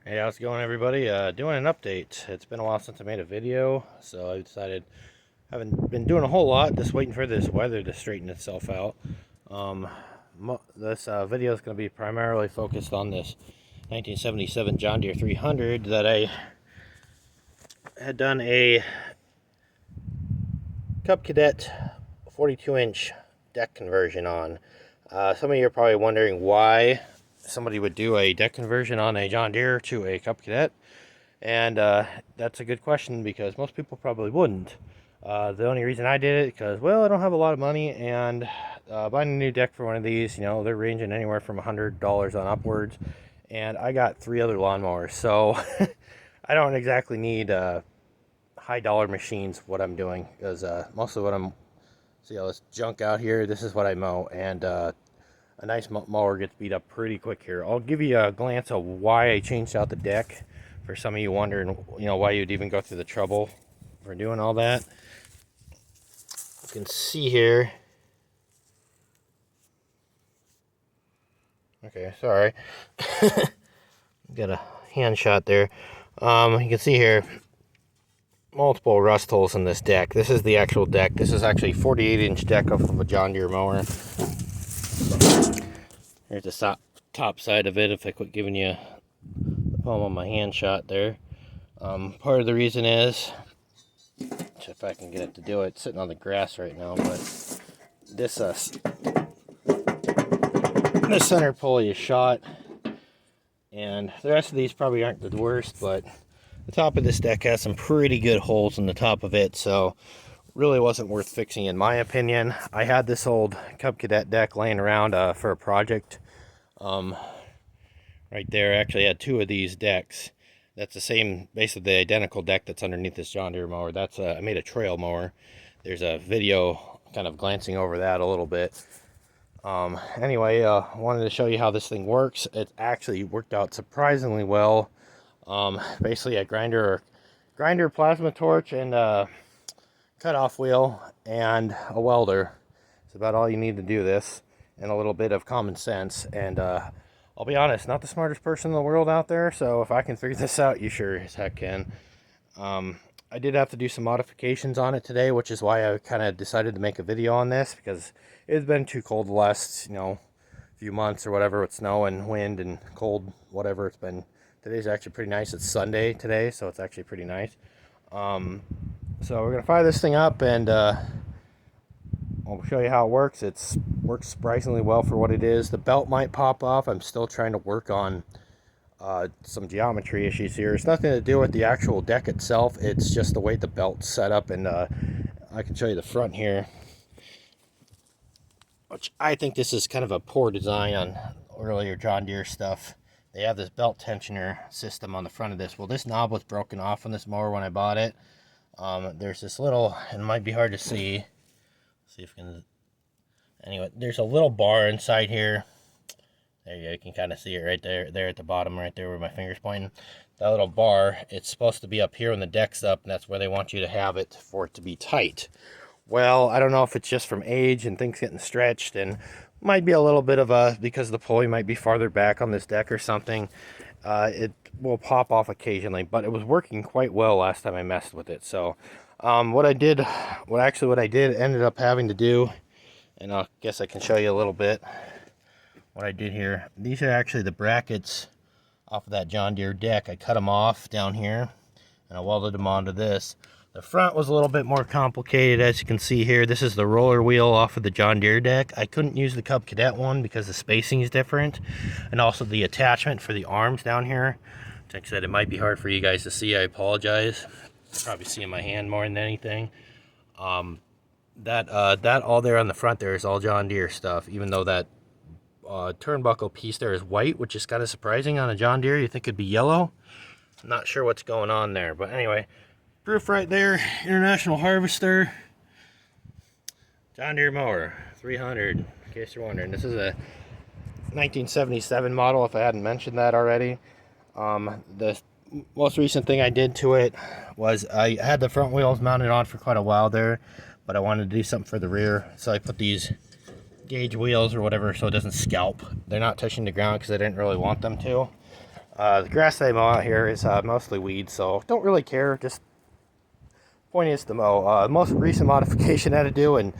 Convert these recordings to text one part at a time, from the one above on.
Hey, how's it going, everybody? Doing an update. It's been a while since I made a video, so I decided I haven't been doing a whole lot, just waiting for this weather to straighten itself out. Um, this video is going to be primarily focused on this 1977 John Deere 300 that I had done a Cub Cadet 42-inch deck conversion on. Some of you are probably wondering why somebody would do a deck conversion on a John Deere to a Cub Cadet. And that's a good question because most people probably wouldn't. The only reason I did it because, well, I don't have a lot of money, and buying a new deck for one of these, you know, they're ranging anywhere from $100 on upwards, and I got 3 other lawnmowers, so I don't exactly need high dollar machines. What I'm doing because most of what I'm see all this junk out here. This is what I mow, and a nice mower gets beat up pretty quick here. I'll give you a glance of why I changed out the deck. For some of you wondering, you know, why you'd even go through the trouble for doing all that. You can see here. Okay, sorry. Got a hand shot there. You can see here multiple rust holes in this deck. This is the actual deck. This is actually 48-inch deck off of a John Deere mower. Here's the top side of it. If I quit giving you the palm of my hand shot there. Part of the reason is, if I can get it to do it, it's sitting on the grass right now, but this center pulley is shot, and the rest of these probably aren't the worst, but the top of this deck has some pretty good holes in the top of it, so really wasn't worth fixing in my opinion. I had this old Cub Cadet deck laying around for a project. Right there, actually had 2 of these decks. That's the same, basically the identical deck that's underneath this John Deere mower. That's I made a trail mower. There's a video kind of glancing over that a little bit. Anyway, wanted to show you how this thing works. It actually worked out surprisingly well. Basically a grinder plasma torch and a cutoff wheel and a welder. It's about all you need to do this, and a little bit of common sense. And I'll be honest, not the smartest person in the world out there, so if I can figure this out, you sure as heck can. I did have to do some modifications on it today, which is why I kind of decided to make a video on this, because it's been too cold the last, few months or whatever, with snow and wind and cold, whatever it's been. Today's actually pretty nice. It's Sunday today, so it's actually pretty nice. So we're going to fire this thing up, and I'll show you how it works. It works surprisingly well for what it is. The belt might pop off. I'm still trying to work on some geometry issues here. It's nothing to do with the actual deck itself. It's just the way the belt's set up, and I can show you the front here, which I think this is kind of a poor design on earlier John Deere stuff. They have this belt tensioner system on the front of this. Well, this knob was broken off on this mower when I bought it. There's this little, and it might be hard to see. See if we can. Anyway, there's a little bar inside here. There you go. You can kind of see it right there at the bottom, right there where my finger's pointing. That little bar, it's supposed to be up here when the deck's up, and that's where they want you to have it for it to be tight. Well, I don't know if it's just from age and things getting stretched, and might be a little bit of because the pulley might be farther back on this deck or something. It will pop off occasionally, but it was working quite well last time I messed with it. So what I did ended up having to do, and I guess I can show you a little bit what I did here. These are actually the brackets off of that John Deere deck. I cut them off down here, and I welded them onto this. The front was a little bit more complicated, as you can see here. This is the roller wheel off of the John Deere deck. I couldn't use the Cub Cadet one because the spacing is different, and also the attachment for the arms down here. Like I said, it might be hard for you guys to see. I apologize. You're probably seeing my hand more than anything. That all there on the front there is all John Deere stuff, even though that turnbuckle piece there is white, which is kind of surprising on a John Deere. You think it'd be yellow. I'm not sure what's going on there, but anyway, proof right there. International Harvester John Deere mower 300, in case you're wondering. This is a 1977 model, if I hadn't mentioned that already. The most recent thing I did to it was I had the front wheels mounted on for quite a while there, but I wanted to do something for the rear, so I put these gauge wheels or whatever so it doesn't scalp. They're not touching the ground because I didn't really want them to. The grass that I mow out here is mostly weeds, so don't really care. Just point is to mow. The most recent modification I had to do, and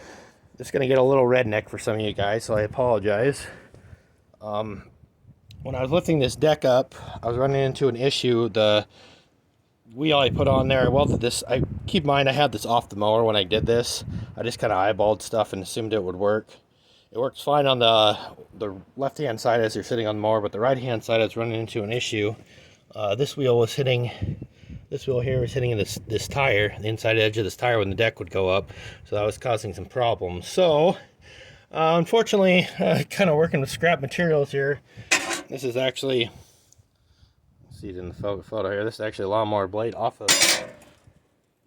it's going to get a little redneck for some of you guys, so I apologize. When I was lifting this deck up, I was running into an issue. The wheel I put on there, I welded this. Keep in mind, I had this off the mower when I did this. I just kind of eyeballed stuff and assumed it would work. It works fine on the left-hand side as you're sitting on the mower, but the right-hand side I was running into an issue. This wheel here was hitting this tire, the inside edge of this tire when the deck would go up, so that was causing some problems. So, unfortunately, kind of working with scrap materials here. This is actually, see it in the photo here, this is actually a lawnmower blade off of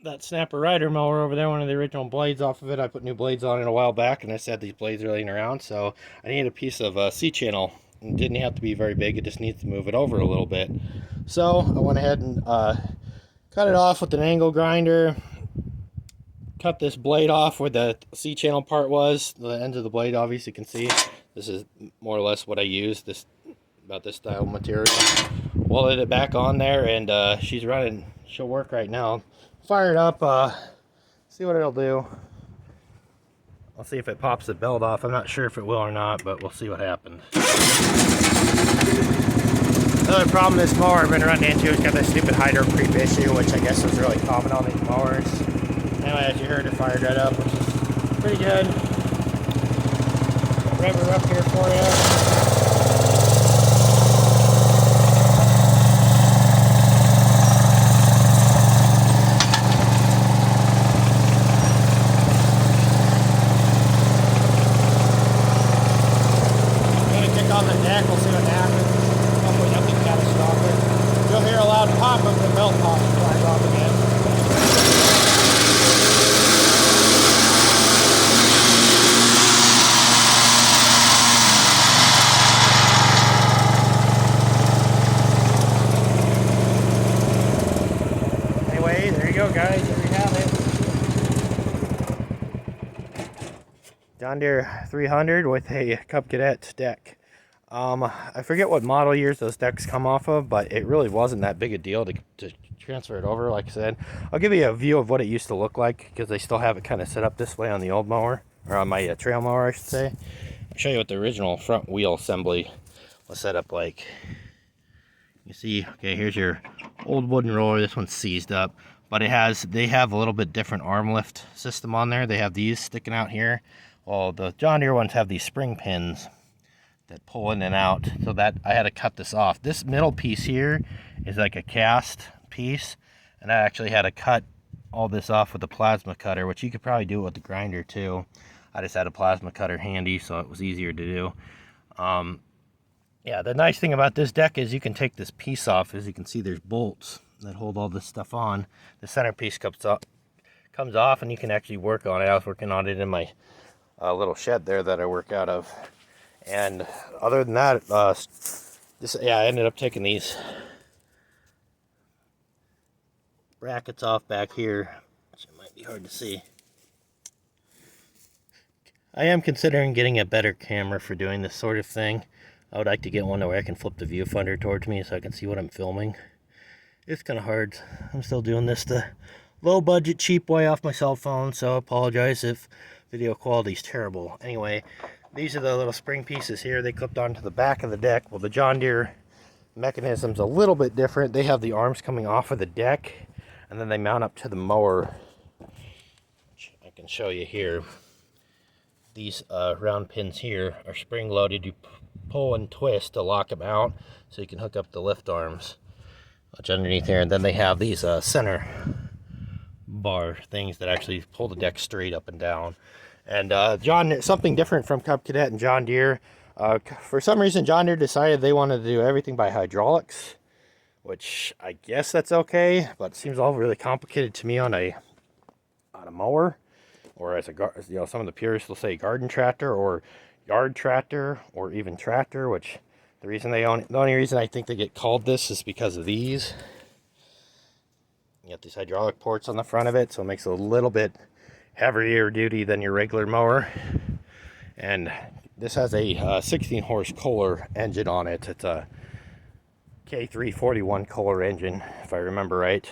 that Snapper Rider mower over there, one of the original blades off of it. I put new blades on it a while back, and I just had these blades laying around, so I need a piece of C-channel. It didn't have to be very big, it just needs to move it over a little bit. So I went ahead and cut it off with an angle grinder, cut this blade off where the C-channel part was. The ends of the blade, obviously you can see. This is more or less what I used, about this style of material. Welded it back on there, and she's running. She'll work right now. Fire it up, see what it'll do. I'll see if it pops the belt off. I'm not sure if it will or not, but we'll see what happens. Another problem this mower I've been running into is got this stupid hydro creep issue, which I guess is really common on these mowers. Anyway, as you heard, it fired right up, which is pretty good. Rev her up here for you. On the deck, we'll see what happens. Hopefully nothing catastrophic. You'll hear a loud pop of the belt pop before I drop again. Anyway, there you go, guys. There you have it. John Deere 300 with a Cub Cadet deck. I forget what model years those decks come off of, but it really wasn't that big a deal to transfer it over, like I said. I'll give you a view of what it used to look like, because they still have it kind of set up this way on the old mower, or on my trail mower, I should say. I'll show you what the original front wheel assembly was set up like. You see, okay, here's your old wooden roller. This one's seized up, but they have a little bit different arm lift system on there. They have these sticking out here. Well, the John Deere ones have these spring pins that pull in and out, so that I had to cut this off. This middle piece here is like a cast piece, and I actually had to cut all this off with a plasma cutter, which you could probably do it with the grinder too. I just had a plasma cutter handy, so it was easier to do. Yeah, the nice thing about this deck is you can take this piece off. As you can see, there's bolts that hold all this stuff on. The centerpiece comes off, and you can actually work on it. I was working on it in my little shed there that I work out of. And other than that, I ended up taking these brackets off back here, which it might be hard to see. I am considering getting a better camera for doing this sort of thing. I would like to get one where I can flip the viewfinder towards me so I can see what I'm filming. It's kind of hard. I'm still doing this the low budget, cheap way off my cell phone, so I apologize if video quality is terrible. Anyway, these are the little spring pieces here. They clipped onto the back of the deck. Well, the John Deere mechanism's a little bit different. They have the arms coming off of the deck, and then they mount up to the mower, which I can show you here. These round pins here are spring loaded. You pull and twist to lock them out, so you can hook up the lift arms, which underneath here. And then they have these center bar things that actually pull the deck straight up and down. And something different from Cub Cadet and John Deere. For some reason, John Deere decided they wanted to do everything by hydraulics, which I guess that's okay, but it seems all really complicated to me on a mower, or as some of the purists will say garden tractor or yard tractor or even tractor. Which the only reason I think they get called this is because of these. You got these hydraulic ports on the front of it, so it makes it a little bit heavier duty than your regular mower. And this has a 16 horse Kohler engine on it. It's a K341 Kohler engine, if I remember right.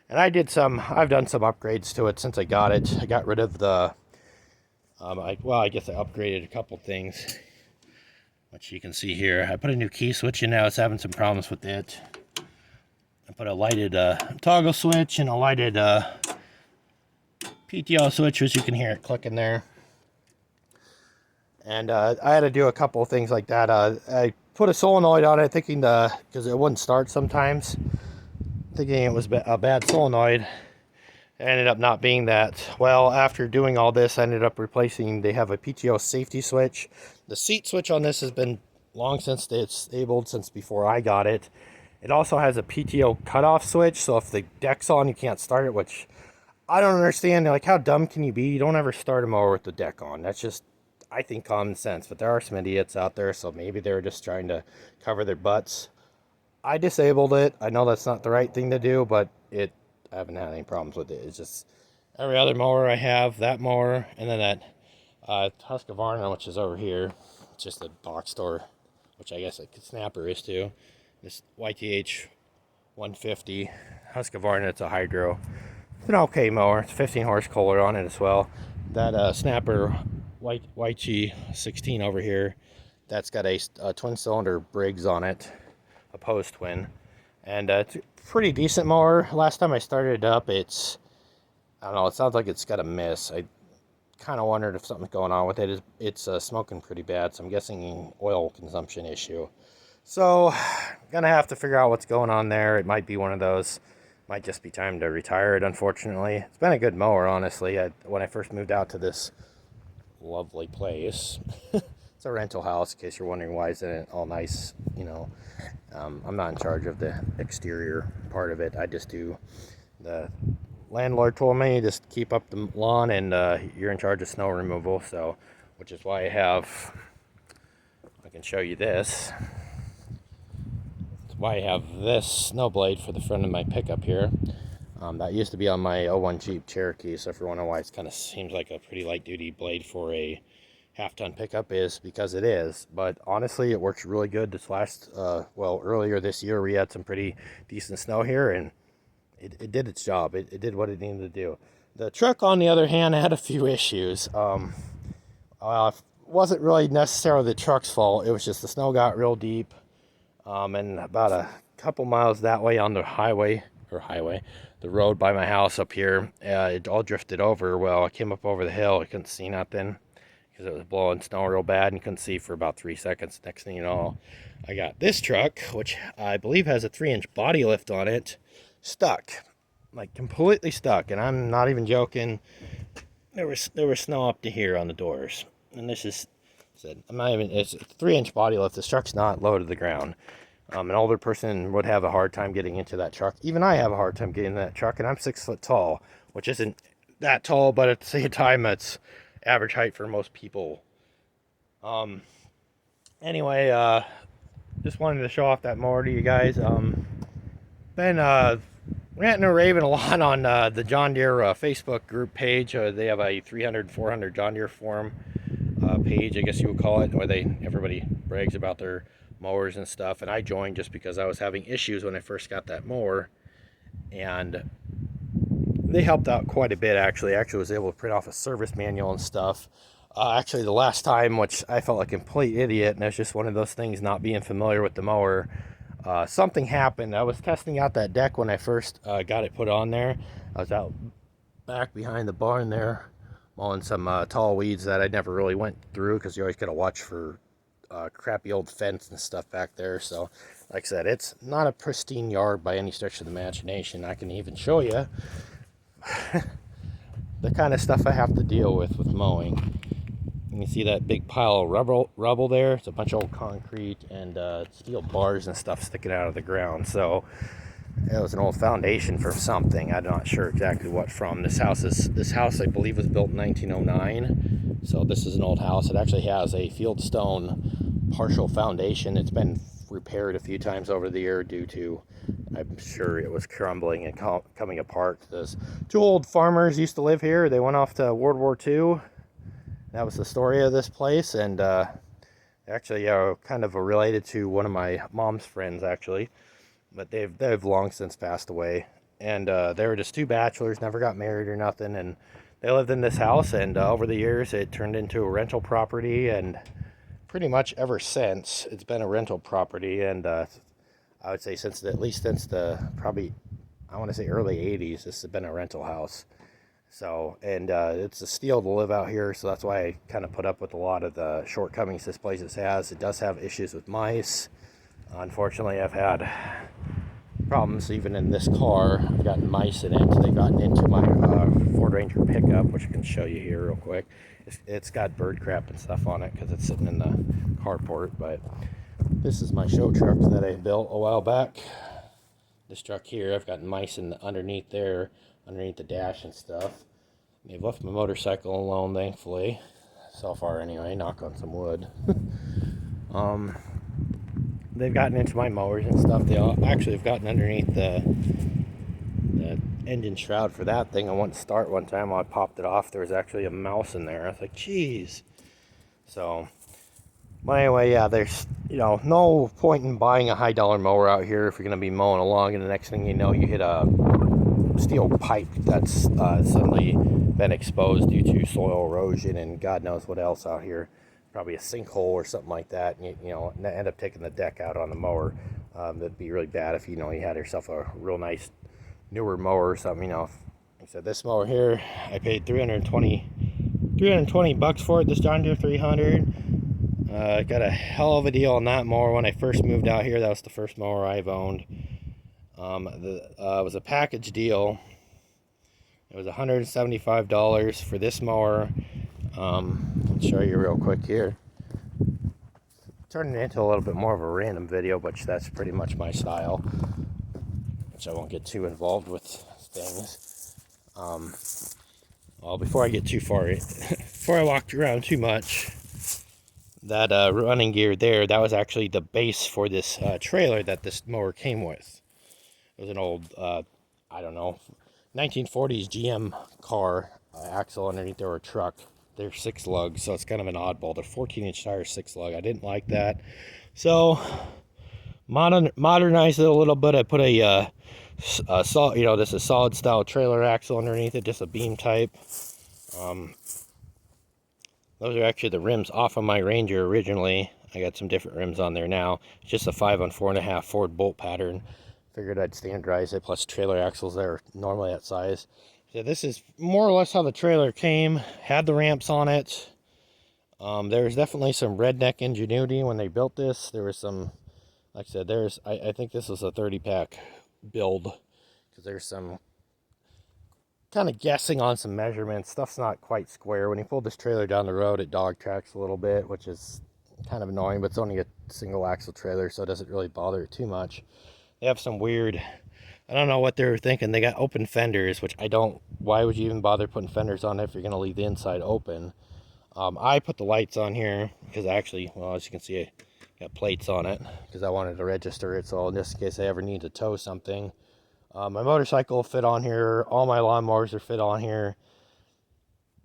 And I've done some upgrades to it since I got it. I got rid of the, I guess I upgraded a couple things, which you can see here. I put a new key switch in now. It's having some problems with it. I put a lighted toggle switch and a lighted PTO switch, as you can hear it clicking there. And I had to do a couple of things like that. I put a solenoid on it thinking because it wouldn't start sometimes, thinking it was a bad solenoid. It ended up not being that. Well, after doing all this, I ended up replacing, they have a PTO safety switch. The seat switch on this has been long since disabled, since before I got it. It also has a PTO cutoff switch, so if the deck's on, you can't start it, which I don't understand. Like, how dumb can you be? You don't ever start a mower with the deck on. That's just, I think, common sense. But there are some idiots out there, so maybe they're just trying to cover their butts. I disabled it. I know that's not the right thing to do, but I haven't had any problems with it. It's just every other mower I have, that mower, and then that Husqvarna, which is over here. It's just a box store, which I guess a snapper is too. This YTH 150 Husqvarna, it's a hydro. It's an okay mower. It's 15 horse Kohler on it as well. That snapper YG 16 over here, that's got a twin cylinder Briggs on it, a post twin. And it's a pretty decent mower. Last time I started it up, I don't know, it sounds like it's got a miss. I kind of wondered if something's going on with it. It's smoking pretty bad, so I'm guessing oil consumption issue. So, gonna have to figure out what's going on there. It might be one of those. Might just be time to retire it, unfortunately. It's been a good mower, honestly. When I first moved out to this lovely place, it's a rental house, in case you're wondering why isn't it all nice, you know. I'm not in charge of the exterior part of it. I just do, the landlord told me just keep up the lawn, and you're in charge of snow removal. So, which is why I can show you this. That's why I have this snow blade for the front of my pickup here. That used to be on my '01 Jeep Cherokee. So if you're wondering why it kind of seems like a pretty light duty blade for a half-ton pickup, is because it is. But honestly, it works really good. This earlier this year we had some pretty decent snow here, and it did its job. It did what it needed to do. The truck, on the other hand, had a few issues. It wasn't really necessarily the truck's fault. It was just the snow got real deep, and about a couple miles that way on the the road by my house up here, it all drifted over. Well, I came up over the hill. I couldn't see nothing, because it was blowing snow real bad, and couldn't see for about 3 seconds. Next thing you know, I got this truck, which I believe has a 3-inch body lift on it, stuck, like completely stuck. And I'm not even joking. There was snow up to here on the doors, and it's a 3-inch body lift. This truck's not low to the ground. An older person would have a hard time getting into that truck. Even I have a hard time getting in that truck, and I'm 6 foot tall, which isn't that tall, but at the same time, it's average height for most people. Anyway, just wanted to show off that mower to you guys. Been ranting and raving a lot on the John Deere Facebook group page. They have a 300, 400 John Deere forum page, I guess you would call it, where everybody brags about their mowers and stuff. And I joined just because I was having issues when I first got that mower, and they helped out quite a bit. Actually was able to print off a service manual and stuff. Actually, the last time, which I felt like a complete idiot, and it's just one of those things, not being familiar with the mower, something happened. I was testing out that deck when I first got it put on there. I was out back behind the barn there mowing some tall weeds that I never really went through, because you always gotta watch for crappy old fence and stuff back there. So like I said, it's not a pristine yard by any stretch of the imagination. I can even show you the kind of stuff I have to deal with mowing. You can see that big pile of rubble there. It's a bunch of old concrete and steel bars and stuff sticking out of the ground. So it was an old foundation for something. I'm not sure exactly what from. This house, I believe, was built in 1909. So this is an old house. It actually has a fieldstone partial foundation. It's been repaired a few times over the year due to, I'm sure, it was crumbling and coming apart. Those 2 old farmers used to live here. They went off to World War II. That was the story of this place, and Actually, kind of related to one of my mom's friends, actually. But they've long since passed away. And they were just two bachelors, never got married or nothing. And they lived in this house, and over the years, it turned into a rental property. And pretty much ever since, it's been a rental property. And I would say at least since the probably, I want to say early 80s, this has been a rental house. So, and it's a steal to live out here, so that's why I kind of put up with a lot of the shortcomings this place has. It does have issues with mice. Unfortunately, I've had problems even in this car. I've gotten mice in it. They've gotten into my Ford Ranger pickup, which I can show you here real quick. It's got bird crap and stuff on it because it's sitting in the carport, but this is my show truck that I built a while back. This truck here, I've got mice underneath there, underneath the dash and stuff. They've left my motorcycle alone, thankfully. So far anyway, knock on some wood. They've gotten into my mowers and stuff. They actually have gotten underneath the engine shroud for that thing. I went to start one time while I popped it off. There was actually a mouse in there. I was like, geez. So, but anyway, yeah, there's, no point in buying a high dollar mower out here if you're going to be mowing along, and the next thing you know, you hit a steel pipe that's suddenly been exposed due to soil erosion and God knows what else out here. Probably a sinkhole or something like that, and you end up taking the deck out on the mower. That'd be really bad if you had yourself a real nice newer mower or something. Like I said, this mower here, I paid $320 for it. This John Deere 300. I got a hell of a deal on that mower when I first moved out here. That was the first mower I've owned. It was a package deal. It was $175 for this mower. I'll show you real quick here. Turning it into a little bit more of a random video, but that's pretty much my style, which I won't get too involved with things. Well, before I get too far, before I walked around too much, that running gear there, that was actually the base for this trailer that this mower came with. It was an old, I don't know, 1940s GM car axle underneath there, or truck. They're 6 lugs, so it's kind of an oddball. They're 14-inch tires, 6 lug. I didn't like that, so modernized it a little bit. I put a solid, this is solid style trailer axle underneath it, just a beam type. Those are actually the rims off of my Ranger originally. I got some different rims on there now. It's just a 5 on 4.5 Ford bolt pattern. Figured I'd standardize it, plus trailer axles that are normally that size. So this is more or less how the trailer came. Had the ramps on it. There's definitely some redneck ingenuity when they built this. There was some, like I said, I think this was a 30-pack build, because there's some kind of guessing on some measurements. Stuff's not quite square. When you pull this trailer down the road, it dog tracks a little bit, which is kind of annoying, but it's only a single axle trailer, so it doesn't really bother it too much. They have some weird, I don't know what they were thinking. They got open fenders, which why would you even bother putting fenders on if you're going to leave the inside open? I put the lights on here because actually, well, as you can see, I got plates on it because I wanted to register it, so just in case I ever need to tow something. My motorcycle fit on here. All my lawnmowers are fit on here.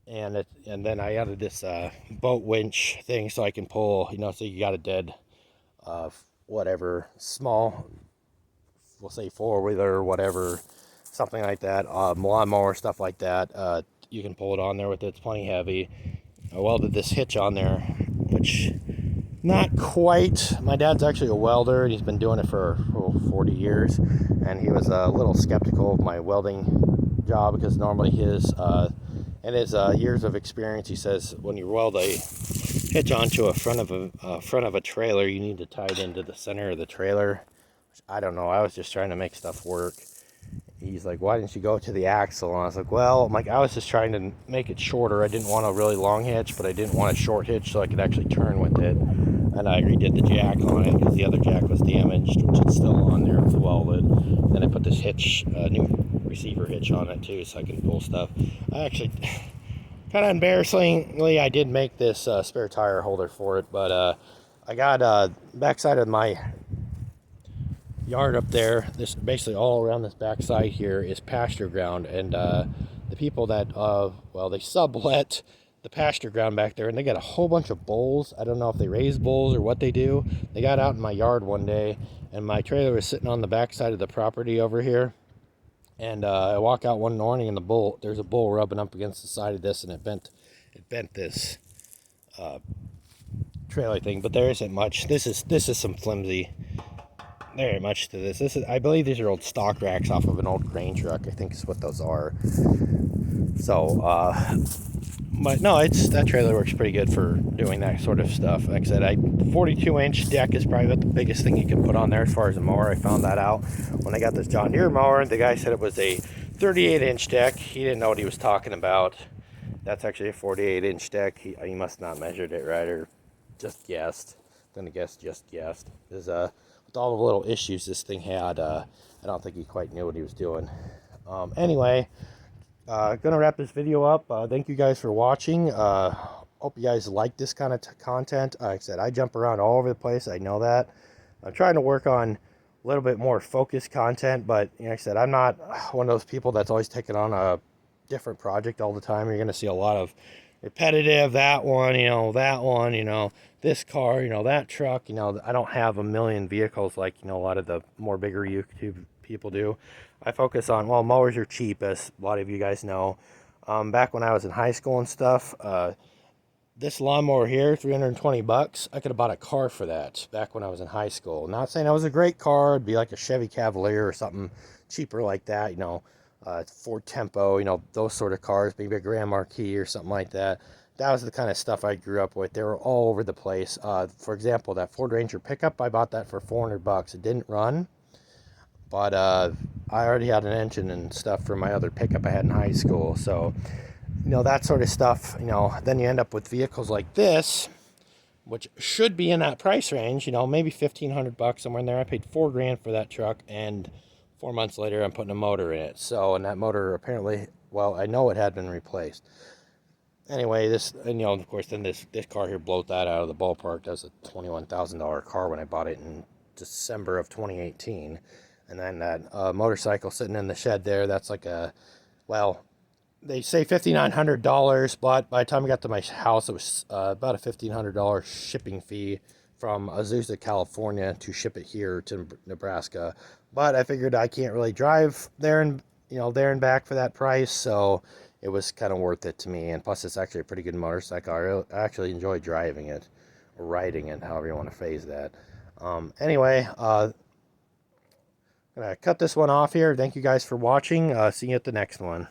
And then I added this boat winch thing so I can pull, so you got a dead, whatever, small, we'll say 4-wheeler or whatever, something like that, lawnmower, stuff like that. You can pull it on there with it. It's plenty heavy. I welded this hitch on there, which not quite. My dad's actually a welder, and he's been doing it for 40 years, and he was a little skeptical of my welding job because normally his years of experience, he says when you weld a hitch onto a front of a trailer, you need to tie it into the center of the trailer. I don't know. I was just trying to make stuff work. He's like, why didn't you go to the axle? And I was like, well, I was just trying to make it shorter. I didn't want a really long hitch, but I didn't want a short hitch so I could actually turn with it. And I redid the jack on it because the other jack was damaged, which is still on there. It's welded. Then I put this hitch, new receiver hitch on it too, so I can pull stuff. I actually, kind of embarrassingly, I did make this spare tire holder for it, but I got backside of my yard up there, this basically all around this backside here is pasture ground, and the people that they sublet the pasture ground back there, and they got a whole bunch of bulls. I don't know if they raise bulls or what they do. They got out in my yard one day, and my trailer was sitting on the back side of the property over here. And I walk out one morning, and there's a bull rubbing up against the side of this, and it bent this trailer thing. But there isn't much. This is some flimsy. There ain't much to this. I believe these are old stock racks off of an old grain truck. I think is what those are. So, but no, that trailer works pretty good for doing that sort of stuff. Like I said, 42-inch deck is probably the biggest thing you can put on there as far as a mower. I found that out when I got this John Deere mower. The guy said it was a 38-inch deck. He didn't know what he was talking about. That's actually a 48-inch deck. He must not measured it right, or just guessed. Gonna guess just guessed. Because with all the little issues this thing had, I don't think he quite knew what he was doing. Anyway. Gonna wrap this video up. Thank you guys for watching. Hope you guys like this kind of content. Like I said, I jump around all over the place. I know that. I'm trying to work on a little bit more focused content, but like I said, I'm not one of those people that's always taking on a different project all the time. You're gonna see a lot of repetitive, that one, this car, that truck. I don't have a million vehicles like a lot of the more bigger YouTube people do. I focus on, well, mowers are cheap, as a lot of you guys know. Back when I was in high school and stuff, this lawnmower here, 320 bucks, I could have bought a car for that back when I was in high school. Not saying it was a great car. It'd be like a Chevy Cavalier or something cheaper like that, Ford Tempo, those sort of cars, maybe a Grand Marquis or something like that. That was the kind of stuff I grew up with. They were all over the place. For example, that Ford Ranger pickup, I bought that for 400 bucks. It didn't run, but I already had an engine and stuff for my other pickup I had in high school. So, that sort of stuff, then you end up with vehicles like this, which should be in that price range, maybe 1,500 bucks, somewhere in there. I paid $4,000 for that truck, and 4 months later, I'm putting a motor in it. So, and that motor apparently, well, I know it had been replaced. Anyway, this, and of course, then this car here blows that out of the ballpark. That was a $21,000 car when I bought it in December of 2018. And then that motorcycle sitting in the shed there, that's like they say $5,900, but by the time I got to my house, it was about a $1,500 shipping fee from Azusa, California to ship it here to Nebraska. But I figured I can't really drive there and back for that price, so it was kind of worth it to me. And plus, it's actually a pretty good motorcycle. I actually enjoy driving it, or riding it, however you want to phrase that. Anyway, I'm going to cut this one off here. Thank you guys for watching. See you at the next one.